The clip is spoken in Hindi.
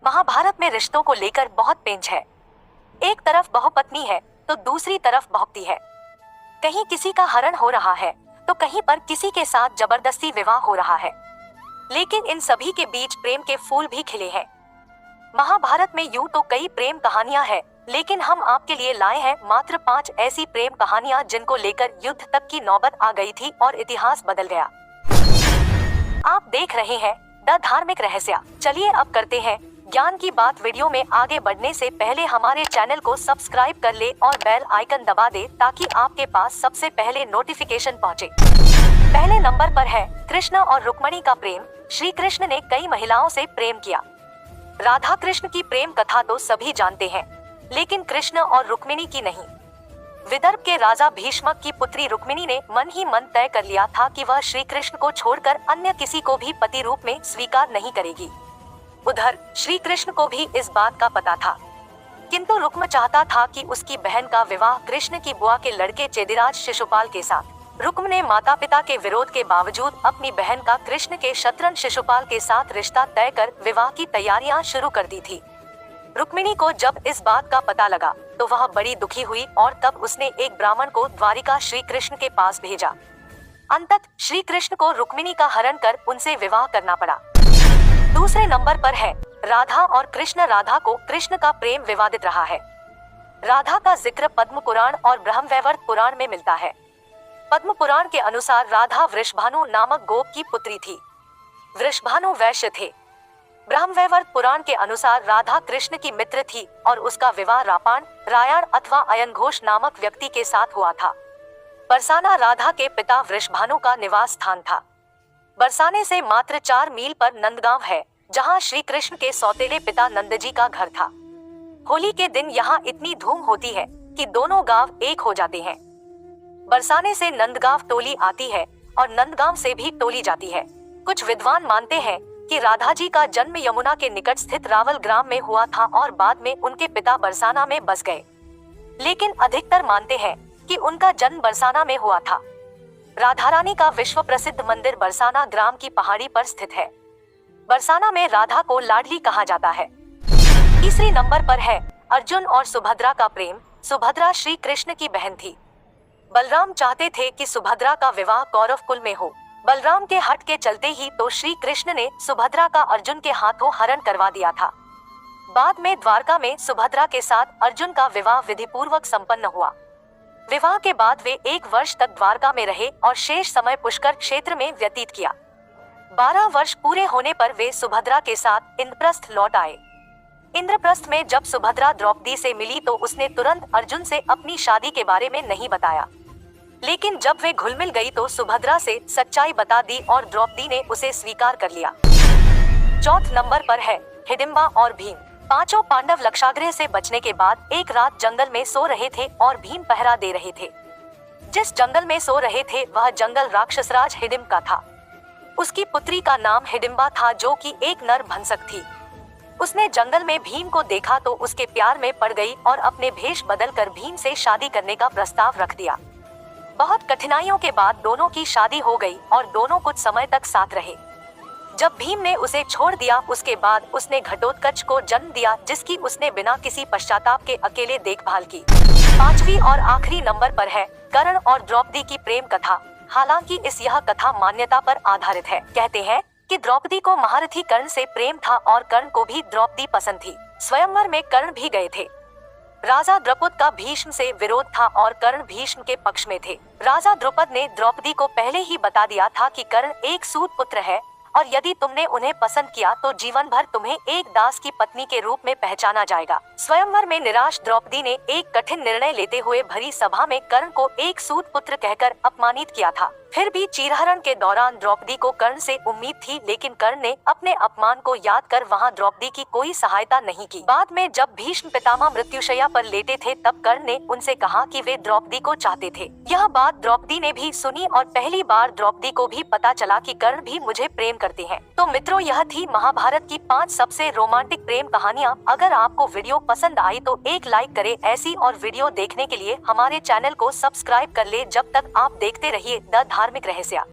महाभारत में रिश्तों को लेकर बहुत पेंच है। एक तरफ बहुपत्नी है तो दूसरी तरफ बहुपति है। कहीं किसी का हरण हो रहा है तो कहीं पर किसी के साथ जबरदस्ती विवाह हो रहा है। लेकिन इन सभी के बीच प्रेम के फूल भी खिले हैं। महाभारत में यूं तो कई प्रेम कहानियां हैं, लेकिन हम आपके लिए लाए हैं मात्र 5 ऐसी प्रेम कहानियां जिनको लेकर युद्ध तक की नौबत आ गई थी और इतिहास बदल गया। आप देख रहे हैं द धार्मिक रहस्य। चलिए अब करते हैं ज्ञान की बात। वीडियो में आगे बढ़ने से पहले हमारे चैनल को सब्सक्राइब कर ले और बेल आइकन दबा दे ताकि आपके पास सबसे पहले नोटिफिकेशन पहुंचे। पहले नंबर पर है कृष्ण और रुक्मिणी का प्रेम। श्री कृष्ण ने कई महिलाओं से प्रेम किया। राधा कृष्ण की प्रेम कथा तो सभी जानते हैं, लेकिन कृष्ण और रुक्मिणी की नहीं। विदर्भ के राजा भीष्मक की पुत्री रुक्मिणी ने मन ही मन तय कर लिया था कि वह श्री कृष्ण को छोड़कर अन्य किसी को भी पति रूप में स्वीकार नहीं करेगी। उधर श्री कृष्ण को भी इस बात का पता था, किंतु रुक्म चाहता था कि उसकी बहन का विवाह कृष्ण की बुआ के लड़के चेदिराज शिशुपाल के साथ। रुक्म ने माता पिता के विरोध के बावजूद अपनी बहन का कृष्ण के शत्रु शिशुपाल के साथ रिश्ता तय कर विवाह की तैयारियां शुरू कर दी थी। रुक्मिणी को जब इस बात का पता लगा तो वह बड़ी दुखी हुई और तब उसने एक ब्राह्मण को द्वारिका श्री कृष्ण के पास भेजा। अंततः श्री कृष्ण को रुक्मिणी का हरण कर उनसे विवाह करना पड़ा। दूसरे नंबर पर है राधा और कृष्ण। राधा को कृष्ण का प्रेम विवादित रहा है। राधा का जिक्र पद्म पुराण और ब्रह्मवैवर्त पुराण में मिलता है। पद्म पुराण के अनुसार राधा वृषभानु नामक गोप की पुत्री थी। वृषभानु वैश्य थे। ब्रह्मवैवर्त पुराण के अनुसार राधा कृष्ण की मित्र थी और उसका विवाह रापाण, रायण अथवा अयनघोष नामक व्यक्ति के साथ हुआ था। बरसाना राधा के पिता वृषभानु का निवास स्थान था। बरसाने से मात्र 4 मील पर नंदगांव है, जहां श्री कृष्ण के सौतेले पिता नंदजी का घर था। होली के दिन यहाँ इतनी धूम होती है कि दोनों गांव एक हो जाते हैं। बरसाने से नंदगांव टोली आती है और नंदगांव से भी टोली जाती है। कुछ विद्वान मानते हैं कि राधा जी का जन्म यमुना के निकट स्थित रावल ग्राम में हुआ था और बाद में उनके पिता बरसाना में बस गए, लेकिन अधिकतर मानते हैं कि उनका जन्म बरसाना में हुआ था। राधा रानी का विश्व प्रसिद्ध मंदिर बरसाना ग्राम की पहाड़ी पर स्थित है। बरसाना में राधा को लाडली कहा जाता है। तीसरे नंबर पर है अर्जुन और सुभद्रा का प्रेम। सुभद्रा श्री कृष्ण की बहन थी। बलराम चाहते थे कि सुभद्रा का विवाह कौरव कुल में हो। बलराम के हट के चलते ही तो श्री कृष्ण ने सुभद्रा का अर्जुन के हाथों हरण करवा दिया था। बाद में द्वारका में सुभद्रा के साथ अर्जुन का विवाह विधि पूर्वक संपन्न हुआ। विवाह के बाद वे 1 वर्ष तक द्वारका में रहे और शेष समय पुष्कर क्षेत्र में व्यतीत किया। 12 वर्ष पूरे होने पर वे सुभद्रा के साथ इंद्रप्रस्थ लौट आए। इंद्रप्रस्थ में जब सुभद्रा द्रौपदी से मिली तो उसने तुरंत अर्जुन से अपनी शादी के बारे में नहीं बताया, लेकिन जब वे घुल मिल गई तो सुभद्रा से सच्चाई बता दी और द्रौपदी ने उसे स्वीकार कर लिया। चौथे नंबर पर है हिडिंबा और भीम। 5 पांडव लक्षागृह से बचने के बाद एक रात जंगल में सो रहे थे और भीम पहरा दे रहे थे। जिस जंगल में सो रहे थे वह जंगल राक्षसराज हिडिंब का था। उसकी पुत्री का नाम हिडिंबा था, जो कि एक नर भंसक थी। उसने जंगल में भीम को देखा तो उसके प्यार में पड़ गई और अपने भेष बदलकर भीम से शादी करने का प्रस्ताव रख दिया। बहुत कठिनाइयों के बाद दोनों की शादी हो गई और दोनों कुछ समय तक साथ रहे। जब भीम ने उसे छोड़ दिया उसके बाद उसने घटोत्कच को जन्म दिया, जिसकी उसने बिना किसी पश्चाताप के अकेले देखभाल की। 5वीं और आखिरी नंबर पर है कर्ण और द्रौपदी की प्रेम कथा। हालांकि यह कथा मान्यता पर आधारित है। कहते हैं कि द्रौपदी को महारथी कर्ण से प्रेम था और कर्ण को भी द्रौपदी पसंद थी। स्वयंवर में कर्ण भी गए थे। राजा द्रुपद का भीष्म से विरोध था और कर्ण भीष्म के पक्ष में थे। राजा द्रुपद ने द्रौपदी को पहले ही बता दिया था कि कर्ण एक सूत पुत्र है और यदि तुमने उन्हें पसंद किया तो जीवन भर तुम्हें एक दास की पत्नी के रूप में पहचाना जाएगा। स्वयंवर में निराश द्रौपदी ने एक कठिन निर्णय लेते हुए भरी सभा में कर्ण को एक सूत पुत्र कहकर अपमानित किया था। फिर भी चीरहरण के दौरान द्रौपदी को कर्ण से उम्मीद थी, लेकिन कर्ण ने अपने अपमान को याद कर वहां द्रौपदी की कोई सहायता नहीं की। बाद में जब भीष्म पितामह मृत्युशैया पर लेटे थे तब कर्ण ने उनसे कहा कि वे द्रौपदी को चाहते थे। यह बात द्रौपदी ने भी सुनी और पहली बार द्रौपदी को भी पता चला कि कर्ण भी मुझे प्रेम करते हैं। तो मित्रों, यह थी महाभारत की 5 सबसे रोमांटिक प्रेम कहानियाँ। अगर आपको वीडियो पसंद आई तो एक लाइक करें। ऐसी और वीडियो देखने के लिए हमारे चैनल को सब्सक्राइब कर ले। जब तक आप देखते रहिए द धार्मिक रहस्य।